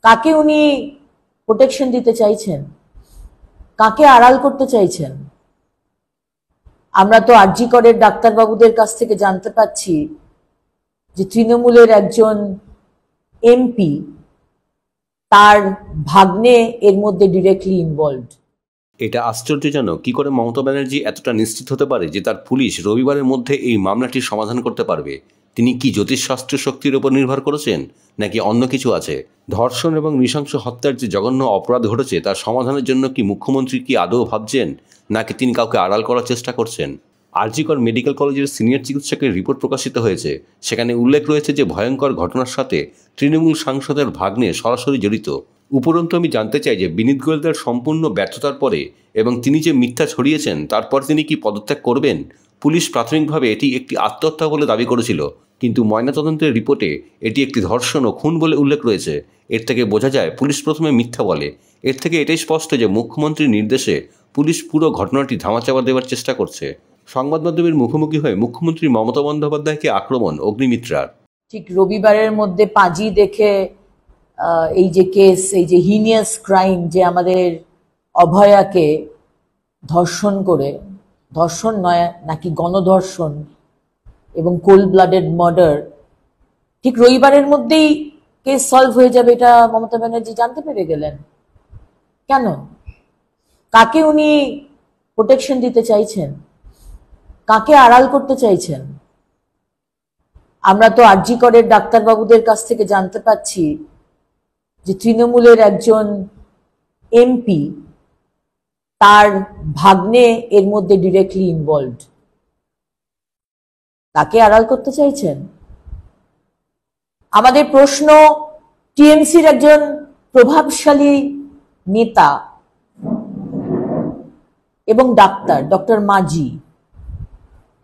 কাকে উনি প্রোটেকশন দিতে চাইছেন, কাকে আড়াল করতে চাইছেন? আমরা তো আরজি করের ডাক্তারবাবুদের কাছ থেকে জানতে পাচ্ছি যে তৃণমূলের একজন এমপি, তার ভাগ্নে এর মধ্যে ডিরেক্টলি ইনভলভড। এটা আশ্চর্যজনক কি করে মমতা ব্যানার্জি এতটা নিশ্চিত হতে পারে যে তার পুলিশ রবিবারের মধ্যে এই মামলাটির সমাধান করতে পারবে। তিনি কি জ্যোতিষশাস্ত্র শক্তির উপর নির্ভর করেছেন নাকি অন্য কিছু আছে? ধর্ষণ এবং নৃশংস হত্যার যে জঘন্য অপরাধ ঘটেছে তার সমাধানের জন্য কি মুখ্যমন্ত্রী কি আদৌ ভাবছেন, নাকি তিনি কাউকে আড়াল করার চেষ্টা করছেন? আরজি কর মেডিকেল কলেজের সিনিয়র চিকিৎসকের রিপোর্ট প্রকাশিত হয়েছে। সেখানে উল্লেখ রয়েছে যে ভয়ঙ্কর ঘটনার সাথে তৃণমূল সাংসদের ভাগ্নে সরাসরি জড়িত। উপরন্তু আমি জানতে চাই যে বিনীত গোয়েলদার সম্পূর্ণ ব্যর্থতার পরে এবং তিনি যে মিথ্যা ছড়িয়েছেন তারপর তিনি কি পদত্যাগ করবেন? পুলিশ প্রাথমিকভাবে এটি একটি আত্মহত্যা বলে দাবি করেছিল, কিন্তু ময়নাতদন্তের রিপোর্টে এটি একটি ধর্ষণ ও খুন বলে উল্লেখ রয়েছে। এর থেকে বোঝা যায় পুলিশ প্রথমে মিথ্যা বলে। এর থেকে এটাই স্পষ্ট যে মুখ্যমন্ত্রীর নির্দেশে পুলিশ পুরো ঘটনাটি ধামাচাপা দেওয়ার চেষ্টা করছে। সংবাদ মাধ্যমের মুখোমুখি হয়ে মুখ্যমন্ত্রী মমতা বন্দ্যোপাধ্যায়কে আক্রমণ অগ্নিমিত্রার। ঠিক রবিবারের মধ্যে পাঁজি দেখে এই যে কেস, এই যে হিনিয়াস ক্রাইম, যে আমাদের অভয়াকে ধর্ষণ করে, ধর্ষণ নয় নাকি গণধর্ষণ এবং কোল্ড ব্লাডেড মার্ডার, ঠিক রবিবারের মধ্যেই কেস সলভ হয়ে যাবে এটা মমতা ব্যানার্জি জানতে পেরে গেলেন। কেন? কাকে উনি প্রোটেকশন দিতে চাইছেন, কাকে আড়াল করতে চাইছেন? আমরা তো আরজি করের ডাক্তারবাবুদের কাছ থেকে জানতে পাচ্ছি যে তৃণমূলের একজন এমপি, তার ভাগ্নে এর মধ্যে ডিরেক্টলি ইনভলভড। তাকে আড়াল করতে চাইছেন? আমাদের প্রশ্ন, টিএমসির একজন প্রভাবশালী নেতা এবং ডাক্তার, ডক্টর মাঝি,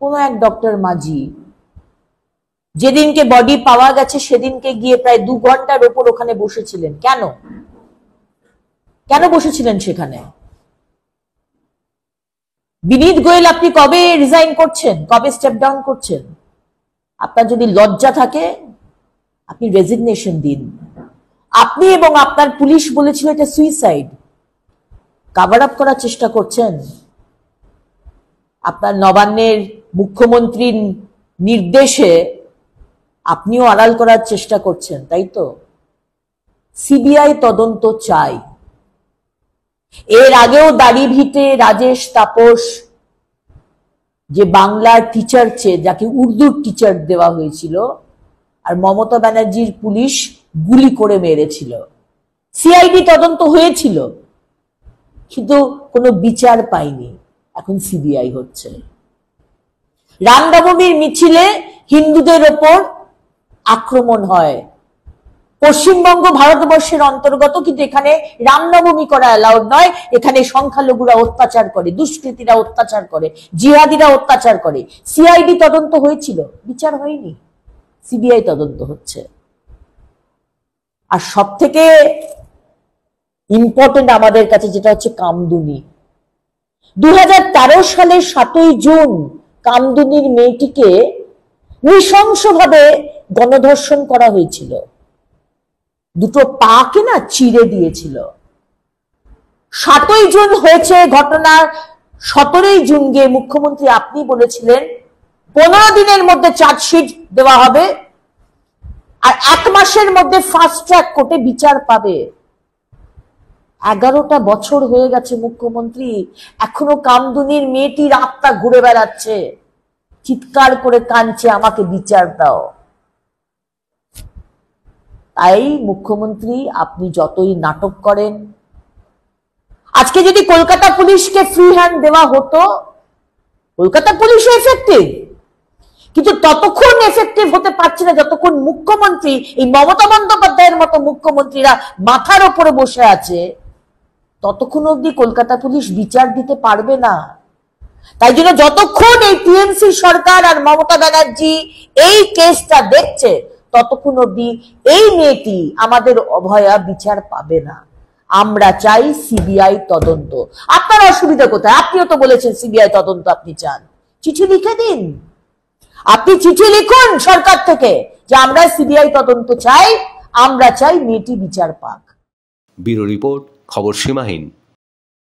কোন এক ডক্টর মাঝি, যেদিনকে বডি পাওয়া গেছে সেদিনকে গিয়ে প্রায় 2 ঘন্টার ওপর ওখানে বসেছিলেন। কেন কেন বসেছিলেন সেখানে? বিনীত গোয়েল, আপনি কবে রিজাইন করছেন, কবে স্টেপ ডাউন করছেন? আপনার যদি লজ্জা থাকে আপনি রেজিগনেশন দিন। আপনি এবং আপনার পুলিশ বলেছিল এটা সুইসাইড, কভার আপ করার চেষ্টা করছেন। আপনার নবান্নের মুখ্যমন্ত্রীর নির্দেশে আপনিও আড়াল করার চেষ্টা করছেন, তাই তো? সিবিআই তদন্ত চাই। এর আগেও দাড়িভিটে রাজেশ তাপস, যে বাংলার টিচার যাকে উর্দুর টিচার দেওয়া হয়েছিল, আর মমতা ব্যানার্জির পুলিশ গুলি করে মেরেছিল, সিআইডি তদন্ত হয়েছিল কিন্তু কোনো বিচার পায়নি। এখন সিবিআই হচ্ছে। রামনবমীর মিছিলে হিন্দুদের ওপর আক্রমণ হয়। পশ্চিমবঙ্গ ভারতবর্ষের অন্তর্গত, কিন্তু এখানে রামনবমী করা অ্যালাউড নয়। এখানে সংখ্যালঘুরা অত্যাচার করে, দুষ্কৃতীরা অত্যাচার করে, জিহাদিরা অত্যাচার করে। সিআইডি তদন্ত হয়েছিল, বিচার হয়নি, সিবিআই তদন্ত হচ্ছে। আর সব থেকে ইম্পর্টেন্ট আমাদের কাছে যেটা হচ্ছে কামদুনি। 2013 সালের 7ই জুন কামদুনির মেয়েটিকে নৃশংসভাবে গণধর্ষণ করা হয়েছিল। 2 পাকে না চিড়ে দিয়েছিল। 7ই জুন হয়েছে ঘটনা। 17ই জুন গিয়ে মুখ্যমন্ত্রী আপনি বলেছিলেন 15 দিনের মধ্যে চার্জশিট দেওয়া হবে আর 1 মাসের মধ্যে ফাস্ট ট্র্যাক কোর্টে বিচার পাবে। 11টা বছর হয়ে গেছে মুখ্যমন্ত্রী, এখনো কামদুনির মেয়েটির আত্মা ঘুরে বেড়াচ্ছে, চিৎকার করে কাঁদছে, আমাকে বিচার দাও। তাই মুখ্যমন্ত্রী, আপনি যতই নাটক করেন, আজকে যদি কলকাতা পুলিশকে ফ্রি হ্যান্ড দেওয়া হতো, কলকাতা পুলিশ এফেক্টিভ, কিন্তু ততক্ষণ এফেক্টিভ হতে পারছে না যতক্ষণ মুখ্যমন্ত্রী, এই মমতা বন্দ্যোপাধ্যায়ের মতো মুখ্যমন্ত্রীরা মাথার উপরে বসে আছে, ততক্ষণ অবধি কলকাতা পুলিশ বিচার দিতে পারবে না। তাই জন্য যতক্ষণ এই টিএমসি সরকার আর মমতা ব্যানার্জি এই কেসটা দেখছে, ততক্ষণ অবধি এই মেয়েটি, আমাদের অভয়া, বিচার পাবে না। আমরা চাই সিবিআই তদন্ত। আপনার অসুবিধা কোথায়? আপনিও তো বলেছেন সিবিআই তদন্ত আপনি চান, চিঠি লিখে দিন। আপনি চিঠি লিখুন সরকার থেকে যে আমরা সিবিআই তদন্ত চাই, আমরা চাই মেয়েটি বিচার পাক। ব্যুরো রিপোর্ট, খবর সীমাহীন।